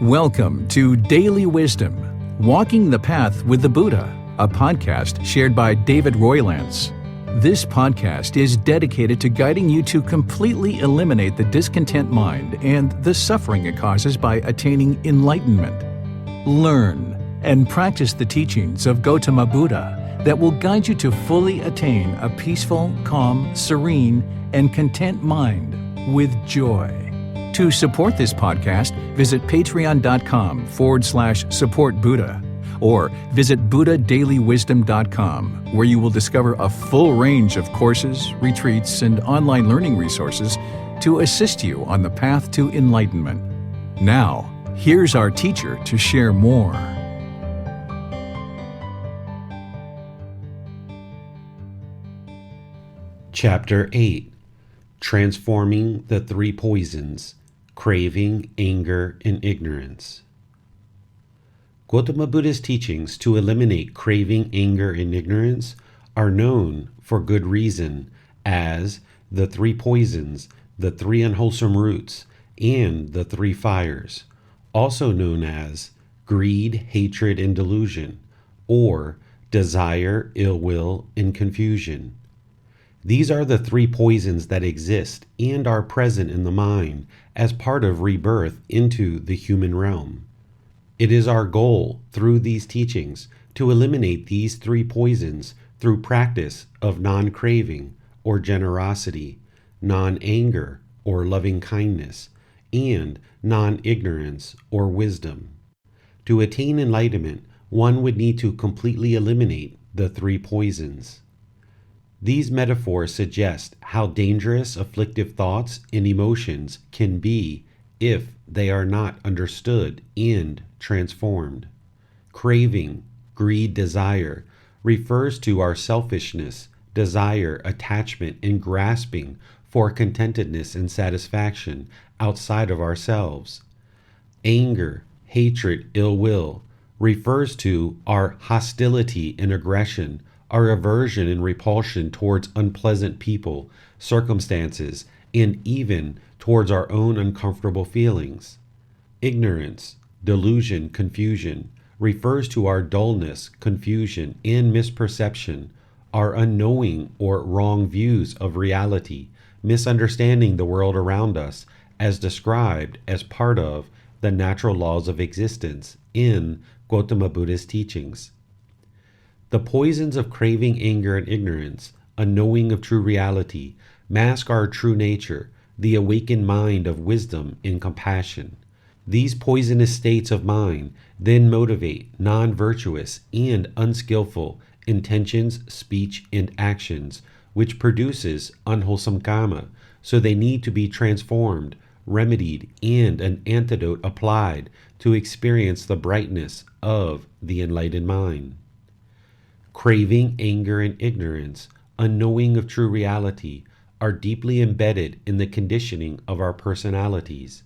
Welcome to Daily Wisdom, Walking the Path with the Buddha, a podcast shared by David Roylance. This podcast is dedicated to guiding you to completely eliminate the discontent mind and the suffering it causes by attaining enlightenment. Learn and practice the teachings of Gotama Buddha that will guide you to fully attain a peaceful, calm, serene, and content mind with joy. To support this podcast, visit patreon.com/support Buddha or visit buddhadailywisdom.com, where you will discover a full range of courses, retreats, and online learning resources to assist you on the path to enlightenment. Now, here's our teacher to share more. Chapter 8. Transforming the Three Poisons: Craving, Anger, and Ignorance. Gotama Buddha's teachings to eliminate craving, anger, and ignorance are known for good reason as the three poisons, the three unwholesome roots, and the three fires, also known as greed, hatred, and delusion, or desire, ill will, and confusion. These are the three poisons that exist and are present in the mind as part of rebirth into the human realm. It is our goal through these teachings to eliminate these three poisons through practice of non-craving or generosity, non-anger or loving kindness, and non-ignorance or wisdom. To attain enlightenment, one would need to completely eliminate the three poisons. These metaphors suggest how dangerous afflictive thoughts and emotions can be if they are not understood and transformed. Craving, greed, desire refers to our selfishness, desire, attachment, and grasping for contentedness and satisfaction outside of ourselves. Anger, hatred, ill will refers to our hostility and aggression, our aversion and repulsion towards unpleasant people, circumstances, and even towards our own uncomfortable feelings. Ignorance, delusion, confusion refers to our dullness, confusion, and misperception, our unknowing or wrong views of reality, misunderstanding the world around us as described as part of the natural laws of existence in Gotama Buddha's teachings. The poisons of craving, anger, and ignorance, unknowing of true reality, mask our true nature, the awakened mind of wisdom and compassion. These poisonous states of mind then motivate non-virtuous and unskillful intentions, speech, and actions, which produces unwholesome karma, so they need to be transformed, remedied, and an antidote applied to experience the brightness of the enlightened mind. Craving, anger, and ignorance, unknowing of true reality, are deeply embedded in the conditioning of our personalities.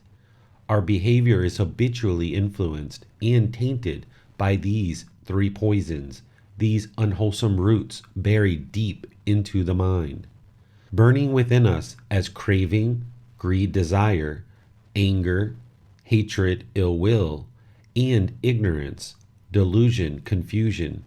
Our behavior is habitually influenced and tainted by these three poisons, these unwholesome roots buried deep into the mind. Burning within us as craving, greed, desire, anger, hatred, ill will, and ignorance, delusion, confusion.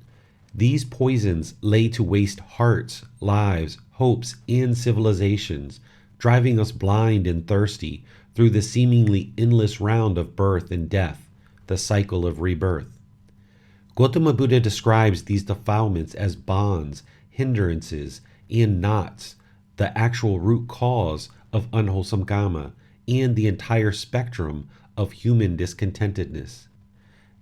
These poisons lay to waste hearts, lives, hopes, and civilizations, driving us blind and thirsty through the seemingly endless round of birth and death, the cycle of rebirth. Gotama Buddha describes these defilements as bonds, hindrances, and knots, the actual root cause of unwholesome karma, and the entire spectrum of human discontentedness.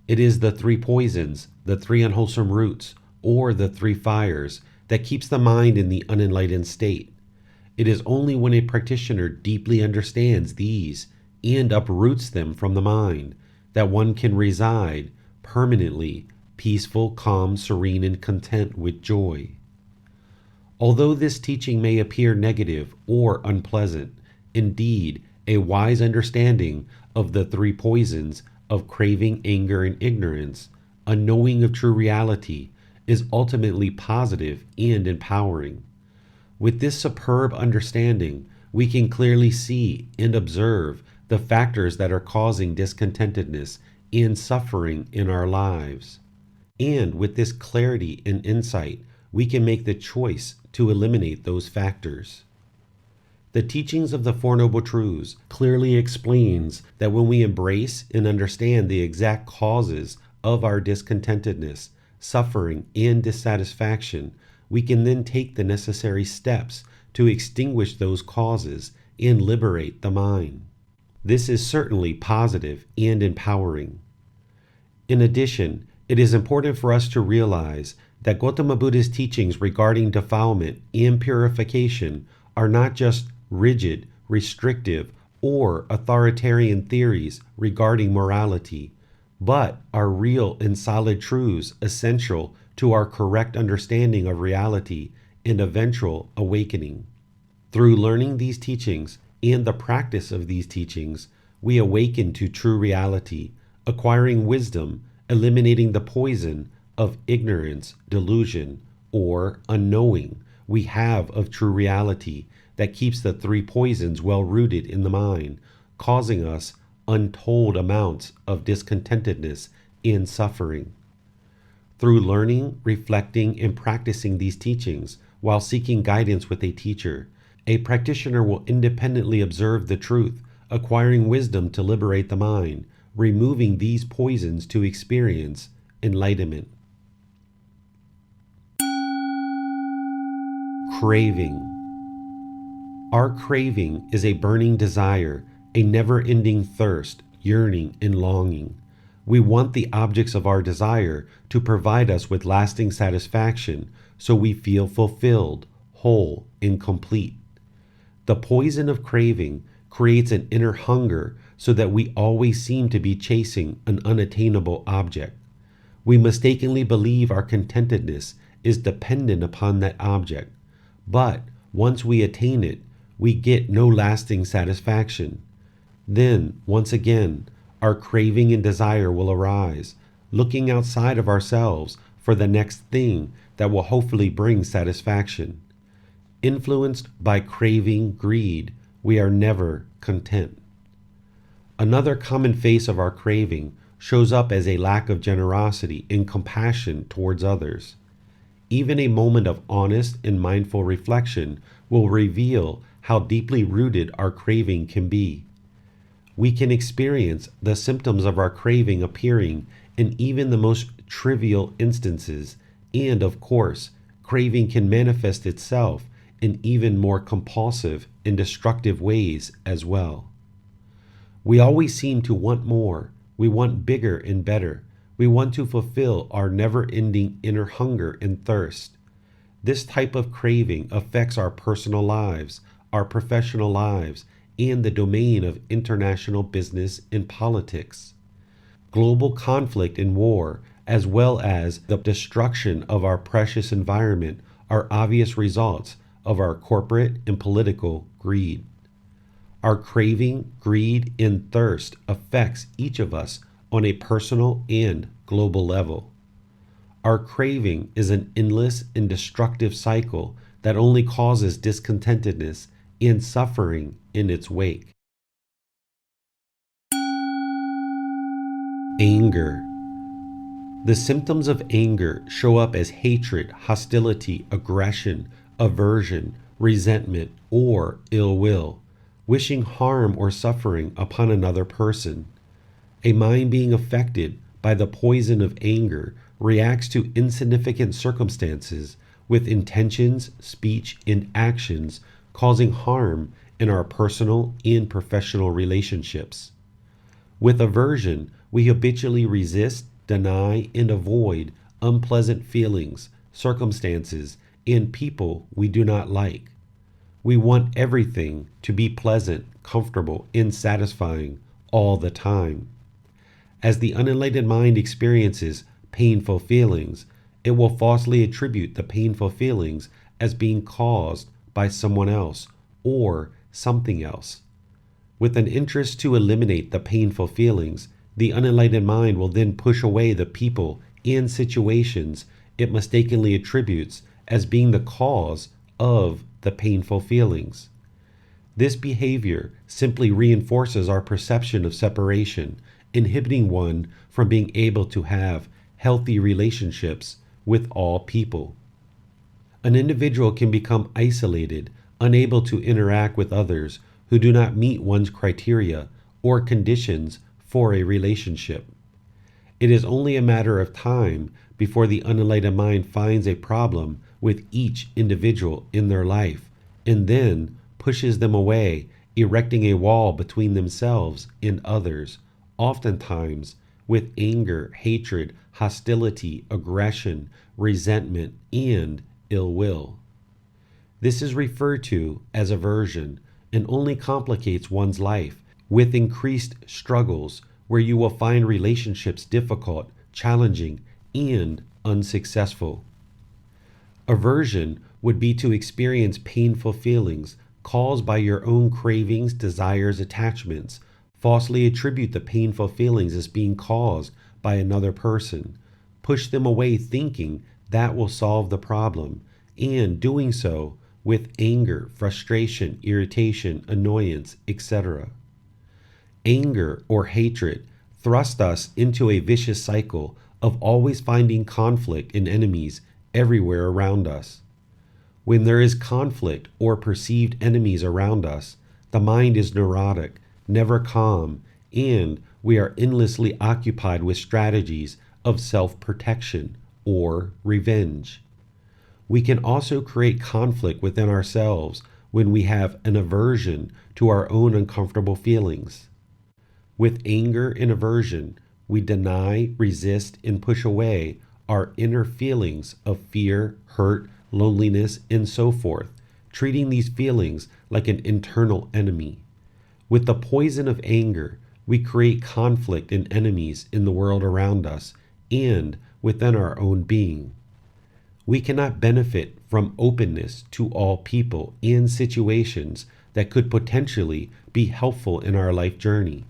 It is the three poisons, the three unwholesome roots, or the three fires that keeps the mind in the unenlightened state. It is only when a practitioner deeply understands these and uproots them from the mind that one can reside permanently, peaceful, calm, serene, and content with joy. Although this teaching may appear negative or unpleasant, indeed, a wise understanding of the three poisons of craving, anger, and ignorance, a knowing of true reality, is ultimately positive and empowering. With this superb understanding, we can clearly see and observe the factors that are causing discontentedness and suffering in our lives. And with this clarity and insight, we can make the choice to eliminate those factors. The teachings of the Four Noble Truths clearly explains that when we embrace and understand the exact causes of our discontentedness, suffering, and dissatisfaction, we can then take the necessary steps to extinguish those causes and liberate the mind. This is certainly positive and empowering. In addition, it is important for us to realize that Gotama Buddha's teachings regarding defilement and purification are not just rigid, restrictive, or authoritarian theories regarding morality, but are real and solid truths essential to our correct understanding of reality and eventual awakening. Through learning these teachings and the practice of these teachings, we awaken to true reality, acquiring wisdom, eliminating the poison of ignorance, delusion, or unknowing we have of true reality that keeps the three poisons well rooted in the mind, causing us untold amounts of discontentedness and suffering. Through learning, reflecting, and practicing these teachings while seeking guidance with a teacher, a practitioner will independently observe the truth, acquiring wisdom to liberate the mind, removing these poisons to experience enlightenment. Craving. Our craving is a burning desire, a never-ending thirst, yearning, and longing. We want the objects of our desire to provide us with lasting satisfaction so we feel fulfilled, whole, and complete. The poison of craving creates an inner hunger so that we always seem to be chasing an unattainable object. We mistakenly believe our contentedness is dependent upon that object, but once we attain it, we get no lasting satisfaction. Then, once again, our craving and desire will arise, looking outside of ourselves for the next thing that will hopefully bring satisfaction. Influenced by craving, greed, we are never content. Another common face of our craving shows up as a lack of generosity and compassion towards others. Even a moment of honest and mindful reflection will reveal how deeply rooted our craving can be. We can experience the symptoms of our craving appearing in even the most trivial instances, and of course, craving can manifest itself in even more compulsive and destructive ways as well. We always seem to want more. We want bigger and better. We want to fulfill our never-ending inner hunger and thirst. This type of craving affects our personal lives, our professional lives, and the domain of international business and politics. Global conflict and war, as well as the destruction of our precious environment, are obvious results of our corporate and political greed. Our craving, greed, and thirst affects each of us on a personal and global level. Our craving is an endless and destructive cycle that only causes discontentedness and suffering in its wake. Anger. The symptoms of anger show up as hatred, hostility, aggression, aversion, resentment, or ill will, wishing harm or suffering upon another person. A mind being affected by the poison of anger reacts to insignificant circumstances with intentions, speech, and actions causing harm in our personal and professional relationships. With aversion, we habitually resist, deny, and avoid unpleasant feelings, circumstances, and people we do not like. We want everything to be pleasant, comfortable, and satisfying all the time. As the unenlightened mind experiences painful feelings, it will falsely attribute the painful feelings as being caused by someone else or something else. With an interest to eliminate the painful feelings, the unenlightened mind will then push away the people and situations it mistakenly attributes as being the cause of the painful feelings. This behavior simply reinforces our perception of separation, inhibiting one from being able to have healthy relationships with all people. An individual can become isolated, unable to interact with others who do not meet one's criteria or conditions for a relationship. It is only a matter of time before the unenlightened mind finds a problem with each individual in their life and then pushes them away, erecting a wall between themselves and others, oftentimes with anger, hatred, hostility, aggression, resentment, and ill will. This is referred to as aversion and only complicates one's life with increased struggles where you will find relationships difficult, challenging, and unsuccessful. Aversion would be to experience painful feelings caused by your own cravings, desires, attachments, falsely attribute the painful feelings as being caused by another person, push them away thinking that will solve the problem, and doing so with anger, frustration, irritation, annoyance, etc. Anger or hatred thrust us into a vicious cycle of always finding conflict and enemies everywhere around us. When there is conflict or perceived enemies around us, the mind is neurotic, never calm, and we are endlessly occupied with strategies of self-protection or revenge. We can also create conflict within ourselves when we have an aversion to our own uncomfortable feelings. With anger and aversion, we deny, resist, and push away our inner feelings of fear, hurt, loneliness, and so forth, treating these feelings like an internal enemy. With the poison of anger, we create conflict and enemies in the world around us and within our own being. We cannot benefit from openness to all people and situations that could potentially be helpful in our life journey.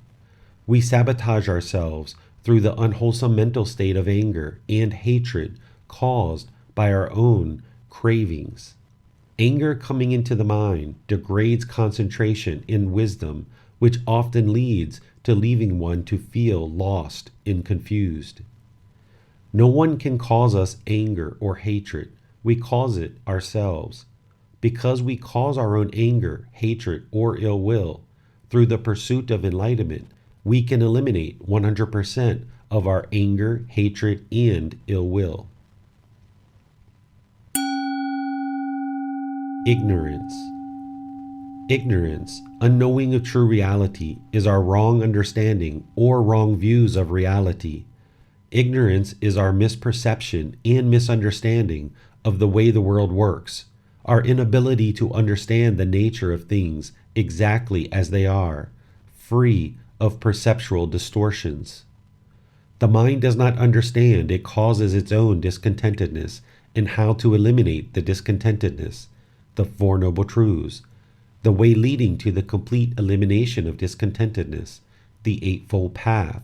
We sabotage ourselves through the unwholesome mental state of anger and hatred caused by our own cravings. Anger coming into the mind degrades concentration and wisdom, which often leads to leaving one to feel lost and confused. No one can cause us anger or hatred. We cause it ourselves. Because we cause our own anger, hatred, or ill will, through the pursuit of enlightenment, we can eliminate 100% of our anger, hatred, and ill will. Ignorance. Ignorance, unknowing of true reality, is our wrong understanding or wrong views of reality. Ignorance is our misperception and misunderstanding of the way the world works, our inability to understand the nature of things exactly as they are, free of perceptual distortions. The mind does not understand it causes its own discontentedness and how to eliminate the discontentedness, the Four Noble Truths, the way leading to the complete elimination of discontentedness, the Eightfold Path,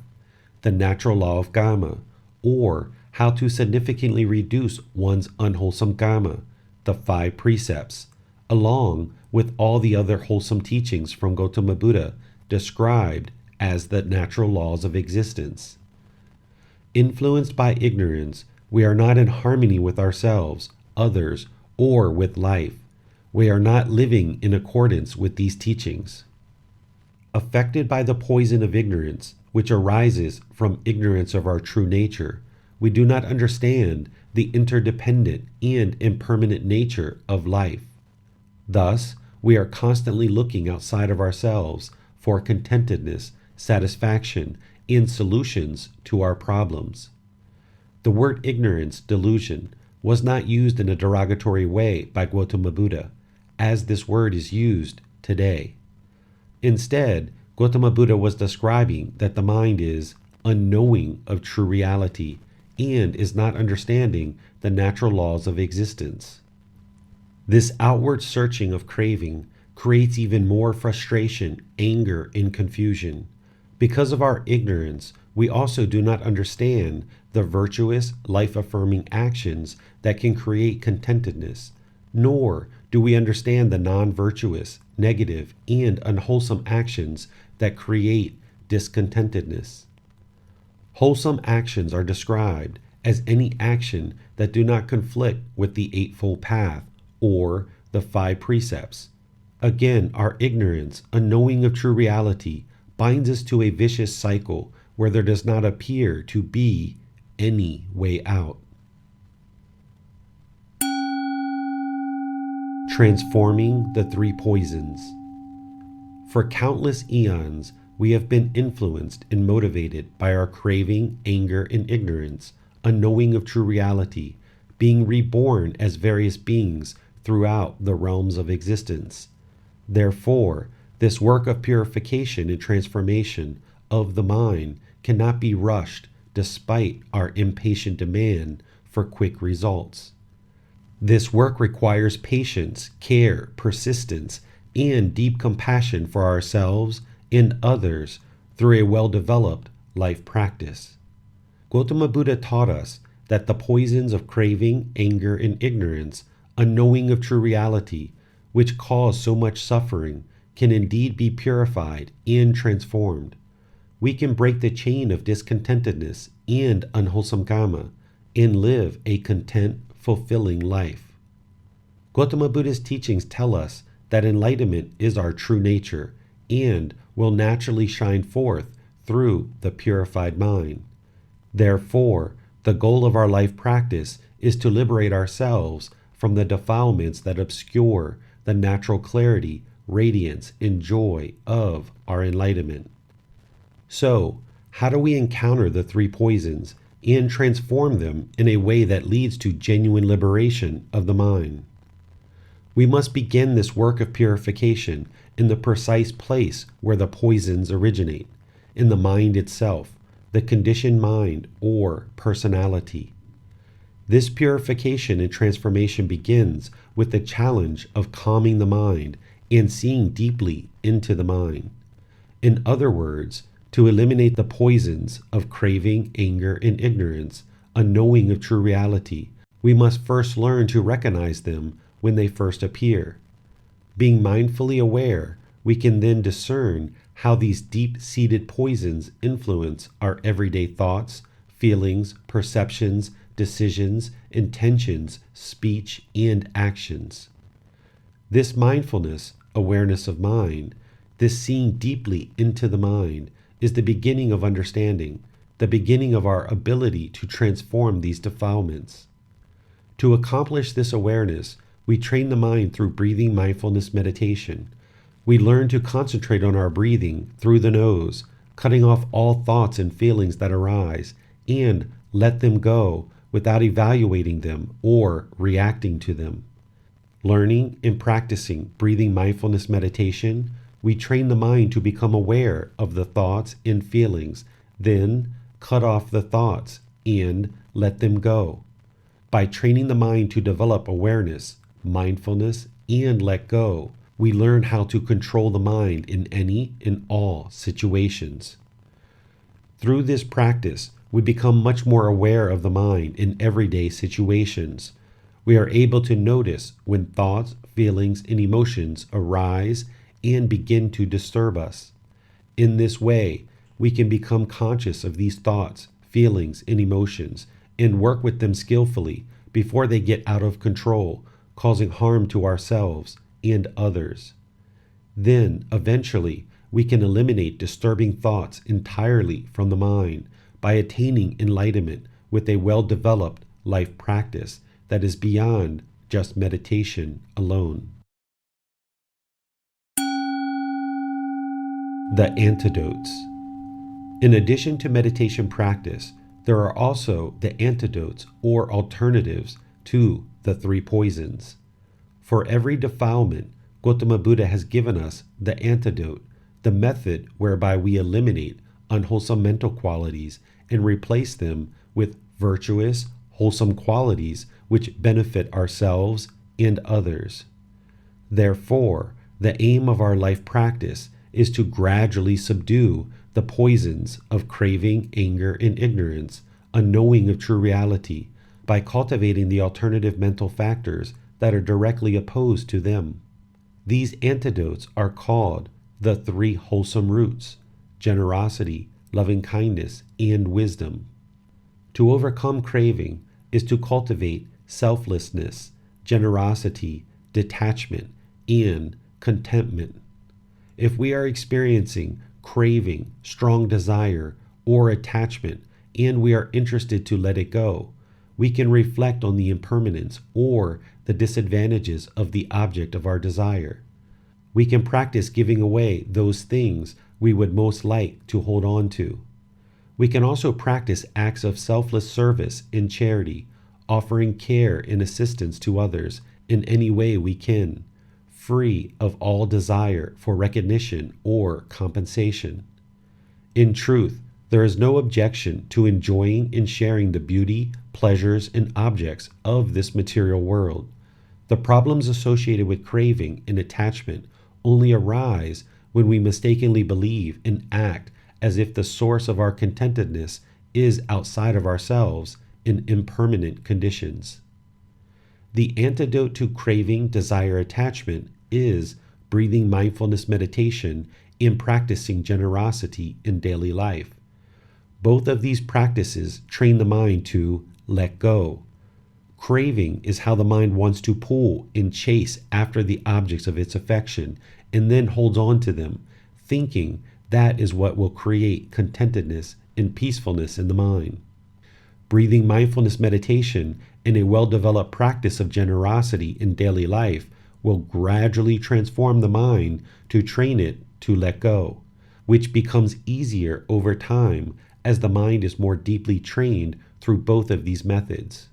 the natural law of karma, or how to significantly reduce one's unwholesome karma, the 5 precepts, along with all the other wholesome teachings from Gotama Buddha described as the natural laws of existence. Influenced by ignorance, we are not in harmony with ourselves, others, or with life. We are not living in accordance with these teachings. Affected by the poison of ignorance, which arises from ignorance of our true nature, we do not understand the interdependent and impermanent nature of life. Thus, we are constantly looking outside of ourselves for contentedness, satisfaction, and solutions to our problems. The word ignorance, delusion, was not used in a derogatory way by Gotama Buddha, as this word is used today. Instead, Gotama Buddha was describing that the mind is unknowing of true reality and is not understanding the natural laws of existence. This outward searching of craving creates even more frustration, anger, and confusion. Because of our ignorance, we also do not understand the virtuous, life-affirming actions that can create contentedness, nor do we understand the non-virtuous, negative, and unwholesome actions that create discontentedness. Wholesome actions are described as any action that do not conflict with the Eightfold Path or the 5 precepts. Again, our ignorance, unknowing of true reality, binds us to a vicious cycle where there does not appear to be any way out. Transforming the 3 poisons. For countless eons, we have been influenced and motivated by our craving, anger, and ignorance, unknowing of true reality, being reborn as various beings throughout the realms of existence. Therefore, this work of purification and transformation of the mind cannot be rushed despite our impatient demand for quick results. This work requires patience, care, persistence, and deep compassion for ourselves and others through a well-developed life practice. Gotama Buddha taught us that the poisons of craving, anger, and ignorance, unknowing of true reality, which cause so much suffering, can indeed be purified and transformed. We can break the chain of discontentedness and unwholesome karma and live a content, fulfilling life. Gotama Buddha's teachings tell us that enlightenment is our true nature and will naturally shine forth through the purified mind. Therefore, the goal of our life practice is to liberate ourselves from the defilements that obscure the natural clarity, radiance, and joy of our enlightenment. So, how do we encounter the 3 poisons and transform them in a way that leads to genuine liberation of the mind? We must begin this work of purification in the precise place where the poisons originate, in the mind itself, the conditioned mind or personality. This purification and transformation begins with the challenge of calming the mind and seeing deeply into the mind. In other words, to eliminate the poisons of craving, anger, and ignorance, unknowing of true reality, we must first learn to recognize them when they first appear. Being mindfully aware, we can then discern how these deep-seated poisons influence our everyday thoughts, feelings, perceptions, decisions, intentions, speech, and actions. This mindfulness, awareness of mind, this seeing deeply into the mind, is the beginning of understanding, the beginning of our ability to transform these defilements. To accomplish this awareness, we train the mind through breathing mindfulness meditation. We learn to concentrate on our breathing through the nose, cutting off all thoughts and feelings that arise, and let them go without evaluating them or reacting to them. Learning and practicing breathing mindfulness meditation, we train the mind to become aware of the thoughts and feelings, then cut off the thoughts and let them go. By training the mind to develop awareness, mindfulness, and let go, we learn how to control the mind in any and all situations. Through this practice, we become much more aware of the mind in everyday situations. We are able to notice when thoughts, feelings, and emotions arise and begin to disturb us. In this way, we can become conscious of these thoughts, feelings, and emotions and work with them skillfully before they get out of control, causing harm to ourselves and others. Then, eventually, we can eliminate disturbing thoughts entirely from the mind by attaining enlightenment with a well-developed life practice that is beyond just meditation alone. The Antidotes. In addition to meditation practice, there are also the antidotes or alternatives to the 3 poisons. For every defilement, Gotama Buddha has given us the antidote, the method whereby we eliminate unwholesome mental qualities and replace them with virtuous, wholesome qualities which benefit ourselves and others. Therefore, the aim of our life practice is to gradually subdue the poisons of craving, anger, and ignorance, unknowing of true reality, by cultivating the alternative mental factors that are directly opposed to them. These antidotes are called the three wholesome roots: generosity, loving kindness, and wisdom. To overcome craving is to cultivate selflessness, generosity, detachment, and contentment. If we are experiencing craving, strong desire, or attachment, and we are interested to let it go, we can reflect on the impermanence or the disadvantages of the object of our desire. We can practice giving away those things we would most like to hold on to. We can also practice acts of selfless service and charity, offering care and assistance to others in any way we can, free of all desire for recognition or compensation. In truth, there is no objection to enjoying and sharing the beauty, pleasures, and objects of this material world. The problems associated with craving and attachment only arise when we mistakenly believe and act as if the source of our contentedness is outside of ourselves in impermanent conditions. The antidote to craving, desire, attachment is breathing mindfulness meditation and practicing generosity in daily life. Both of these practices train the mind to let go. Craving is how the mind wants to pull and chase after the objects of its affection and then holds on to them, thinking that is what will create contentedness and peacefulness in the mind. Breathing mindfulness meditation and a well-developed practice of generosity in daily life will gradually transform the mind to train it to let go, which becomes easier over time as the mind is more deeply trained through both of these methods.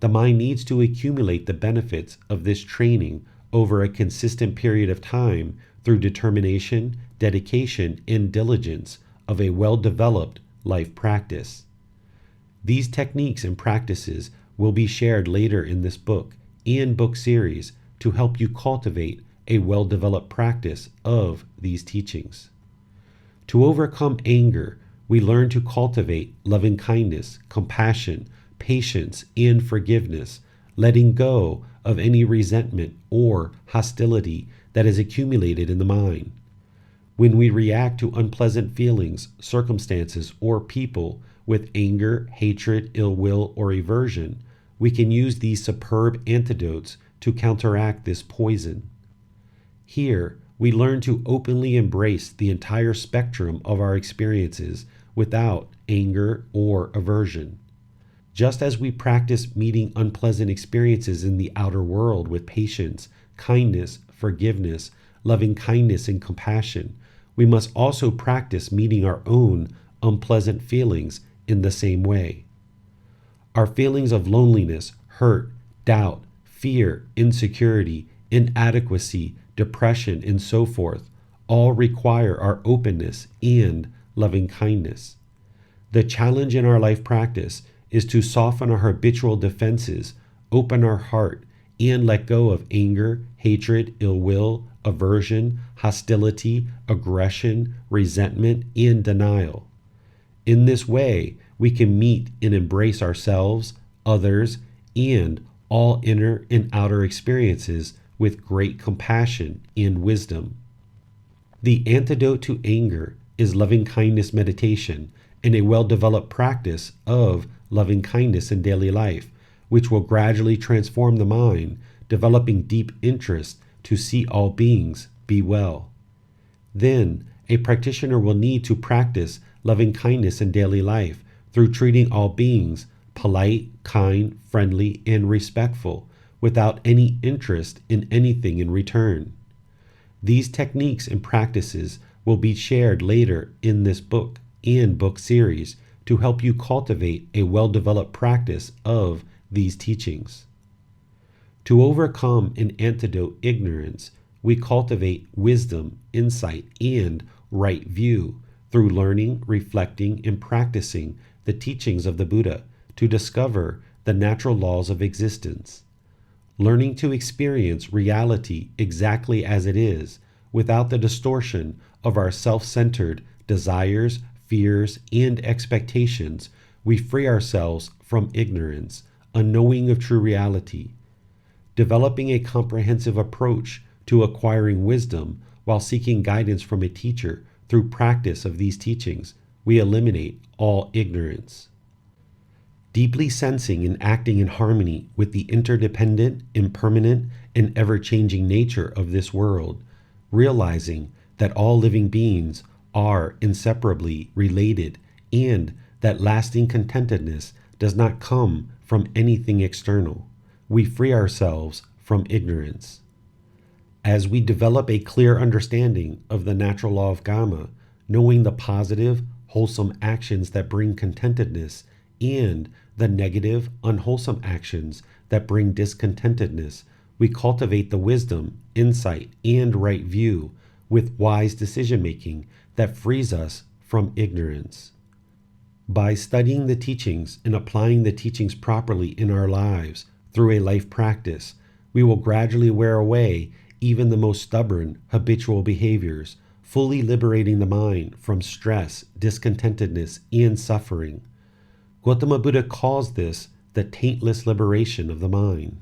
The mind needs to accumulate the benefits of this training over a consistent period of time through determination, dedication, and diligence of a well-developed life practice. These techniques and practices will be shared later in this book and book series to help you cultivate a well-developed practice of these teachings. To overcome anger, we learn to cultivate loving kindness, compassion, patience, and forgiveness, letting go of any resentment or hostility that is accumulated in the mind. When we react to unpleasant feelings, circumstances, or people with anger, hatred, ill will, or aversion, we can use these superb antidotes to counteract this poison. Here, we learn to openly embrace the entire spectrum of our experiences without anger or aversion. Just as we practice meeting unpleasant experiences in the outer world with patience, kindness, forgiveness, loving kindness, and compassion, we must also practice meeting our own unpleasant feelings in the same way. Our feelings of loneliness, hurt, doubt, fear, insecurity, inadequacy, depression, and so forth all require our openness and loving kindness. The challenge in our life practice is to soften our habitual defenses, open our heart, and let go of anger, hatred, ill will, aversion, hostility, aggression, resentment, and denial. In this way, we can meet and embrace ourselves, others, and all inner and outer experiences with great compassion and wisdom. The antidote to anger is loving kindness meditation and a well-developed practice of loving kindness in daily life, which will gradually transform the mind, developing deep interest to see all beings be well. Then, a practitioner will need to practice loving kindness in daily life through treating all beings polite, kind, friendly, and respectful, without any interest in anything in return. These techniques and practices will be shared later in this book and book series to help you cultivate a well-developed practice of these teachings. To overcome and antidote ignorance, we cultivate wisdom, insight, and right view through learning, reflecting, and practicing the teachings of the Buddha to discover the natural laws of existence. Learning to experience reality exactly as it is, without the distortion of our self-centered desires, fears, and expectations, we free ourselves from ignorance, unknowing of true reality. developing a comprehensive approach to acquiring wisdom while seeking guidance from a teacher through practice of these teachings, we eliminate all ignorance. Deeply sensing and acting in harmony with the interdependent, impermanent, and ever-changing nature of this world, realizing that all living beings are inseparably related and that lasting contentedness does not come from anything external, we free ourselves from ignorance. As we develop a clear understanding of the natural law of Karma, knowing the positive, wholesome actions that bring contentedness and the negative, unwholesome actions that bring discontentedness, we cultivate the wisdom, insight, and right view with wise decision-making that frees us from ignorance. By studying the teachings and applying the teachings properly in our lives through a life practice, we will gradually wear away even the most stubborn habitual behaviors, fully liberating the mind from stress, discontentedness, and suffering. Gotama Buddha calls this the taintless liberation of the mind.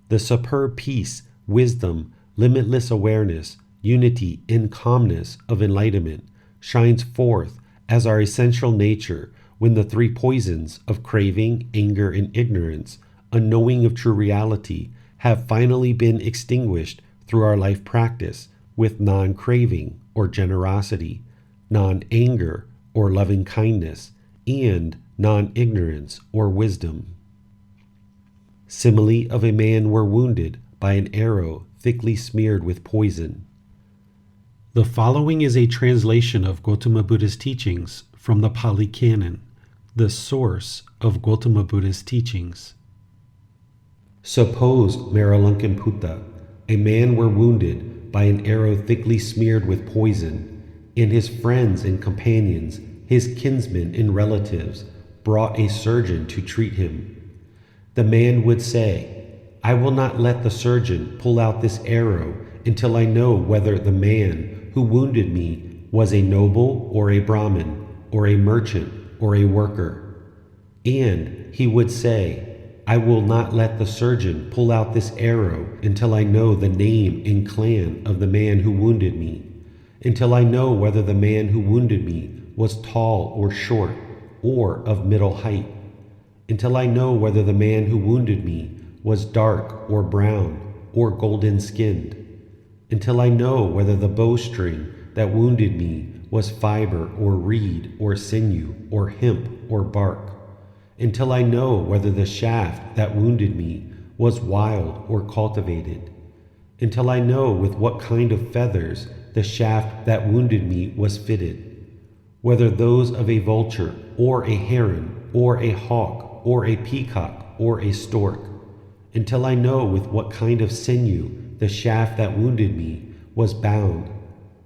The superb peace, wisdom, limitless awareness, unity, and calmness of enlightenment shines forth as our essential nature when the three poisons of craving, anger, and ignorance, unknowing of true reality, have finally been extinguished through our life practice with non-craving or generosity, non-anger or loving kindness, and non-ignorance or wisdom. Simile of a man were wounded by an arrow thickly smeared with poison. The following is a translation of Gotama Buddha's teachings from the Pali Canon, the source of Gotama Buddha's teachings. Suppose, Maralankaputta, a man were wounded by an arrow thickly smeared with poison, and his friends and companions, his kinsmen and relatives, brought a surgeon to treat him. The man would say, "I will not let the surgeon pull out this arrow until I know whether the man who wounded me was a noble or a Brahmin, or a merchant or a worker." And he would say, "I will not let the surgeon pull out this arrow until I know the name and clan of the man who wounded me, until I know whether the man who wounded me was tall or short, or of middle height, until I know whether the man who wounded me was dark or brown or golden-skinned, until I know whether the bowstring that wounded me was fiber or reed or sinew or hemp or bark, until I know whether the shaft that wounded me was wild or cultivated, until I know with what kind of feathers the shaft that wounded me was fitted, whether those of a vulture or a heron or a hawk or a peacock or a stork, until I know with what kind of sinew the shaft that wounded me was bound,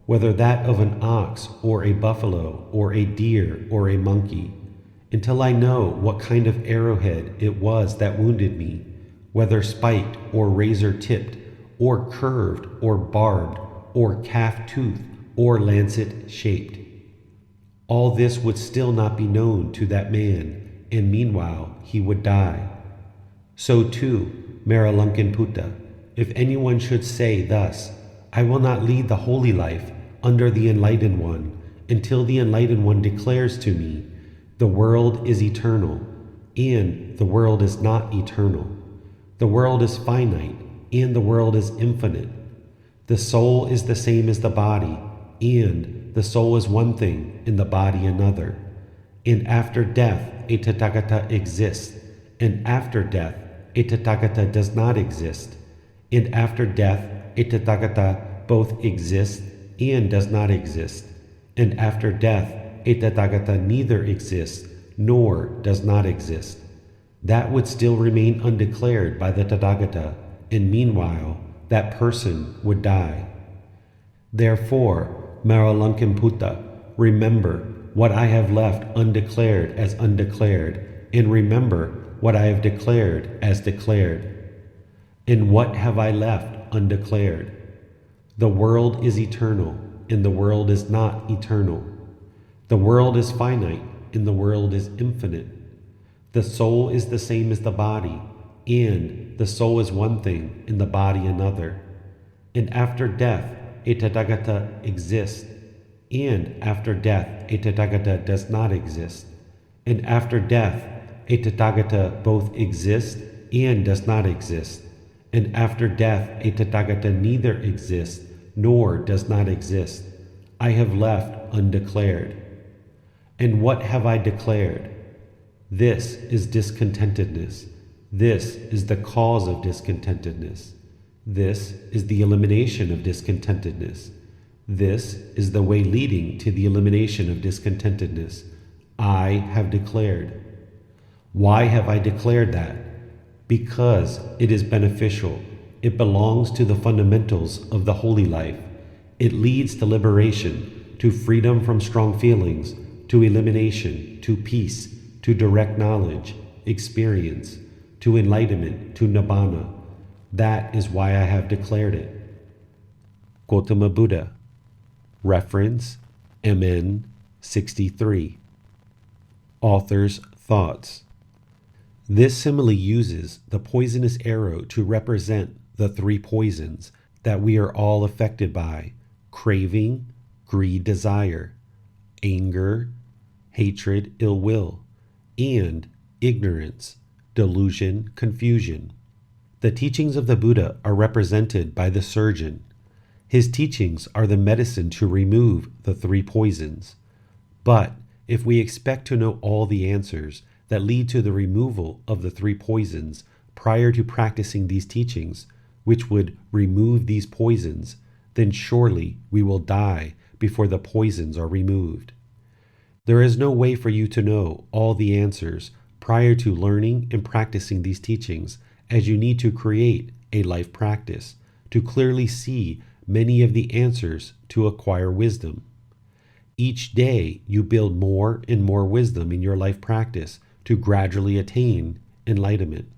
whether that of an ox or a buffalo or a deer or a monkey, until I know what kind of arrowhead it was that wounded me, whether spiked or razor-tipped, or curved or barbed, or calf-toothed or lancet-shaped. All this would still not be known to that man, and meanwhile he would die. So too, Maralankaputta, if anyone should say thus, "I will not lead the holy life under the Enlightened One until the Enlightened One declares to me, the world is eternal, and the world is not eternal. The world is finite, and the world is infinite. The soul is the same as the body, and the soul is one thing and the body another. And after death, a Tathagata exists, and after death, a Tathagata does not exist. And after death, a Tathagata both exists and does not exist. And after death, a Tathagata neither exists nor does not exist. That would still remain undeclared by the Tathagata, and meanwhile, that person would die. Therefore, Maralankaputta, remember what I have left undeclared as undeclared, and remember what I have declared as declared. And what have I left undeclared? The world is eternal, and the world is not eternal. The world is finite, and the world is infinite. The soul is the same as the body, and the soul is one thing and the body another. And after death, a Tathagata exists, and after death, a Tathagata does not exist. And after death, a Tathagata both exists and does not exist. And after death, a Tathagata neither exists nor does not exist. I have left undeclared. And what have I declared? This is discontentedness. This is the cause of discontentedness. This is the elimination of discontentedness. This is the way leading to the elimination of discontentedness. I have declared. Why have I declared that? Because it is beneficial. It belongs to the fundamentals of the holy life. It leads to liberation, to freedom from strong feelings, to elimination, to peace, to direct knowledge, experience, to enlightenment, to nibbana. That is why I have declared it. Gotama Buddha. Reference MN 63. Author's thoughts. This simile uses the poisonous arrow to represent the three poisons that we are all affected by: craving, greed, desire, anger, hatred, ill will, and ignorance, delusion, confusion. The teachings of the Buddha are represented by the surgeon. His teachings are the medicine to remove the three poisons. But if we expect to know all the answers that lead to the removal of the three poisons prior to practicing these teachings, which would remove these poisons, then surely we will die before the poisons are removed. There is no way for you to know all the answers prior to learning and practicing these teachings, as you need to create a life practice to clearly see many of the answers to acquire wisdom. Each day you build more and more wisdom in your life practice to gradually attain enlightenment.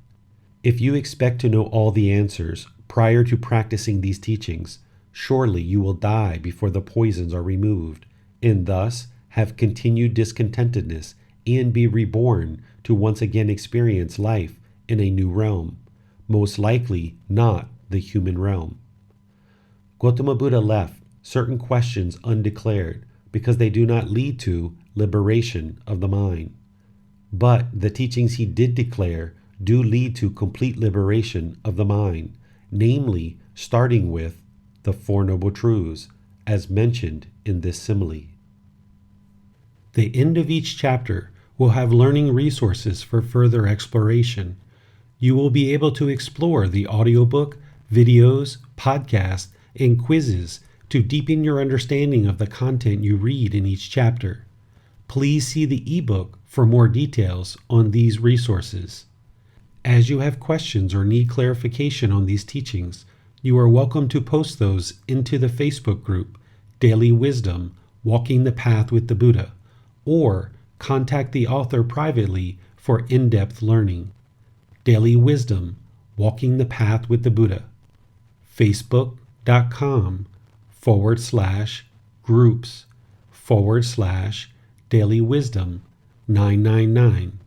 If you expect to know all the answers prior to practicing these teachings, surely you will die before the poisons are removed, and thus have continued discontentedness and be reborn to once again experience life in a new realm, most likely not the human realm. Gotama Buddha left certain questions undeclared because they do not lead to liberation of the mind. But the teachings he did declare do lead to complete liberation of the mind, namely starting with the Four Noble Truths, as mentioned in this simile. The end of each chapter will have learning resources for further exploration. You will be able to explore the audiobook, videos, podcasts, and quizzes to deepen your understanding of the content you read in each chapter. Please see the ebook for more details on these resources. As you have questions or need clarification on these teachings, you are welcome to post those into the Facebook group, Daily Wisdom, Walking the Path with the Buddha, or contact the author privately for in-depth learning. Daily Wisdom, Walking the Path with the Buddha. Facebook.com/groups/Daily Wisdom 999.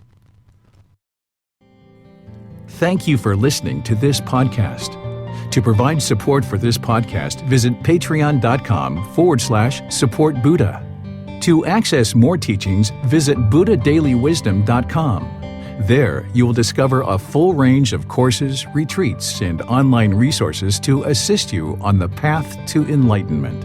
Thank you for listening to this podcast. To provide support for this podcast, visit patreon.com/support Buddha. To access more teachings, visit buddhadailywisdom.com. There, you will discover a full range of courses, retreats, and online resources to assist you on the path to enlightenment.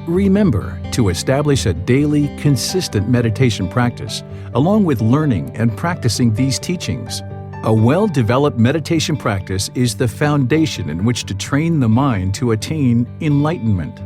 Remember to establish a daily, consistent meditation practice, along with learning and practicing these teachings. A well-developed meditation practice is the foundation in which to train the mind to attain enlightenment.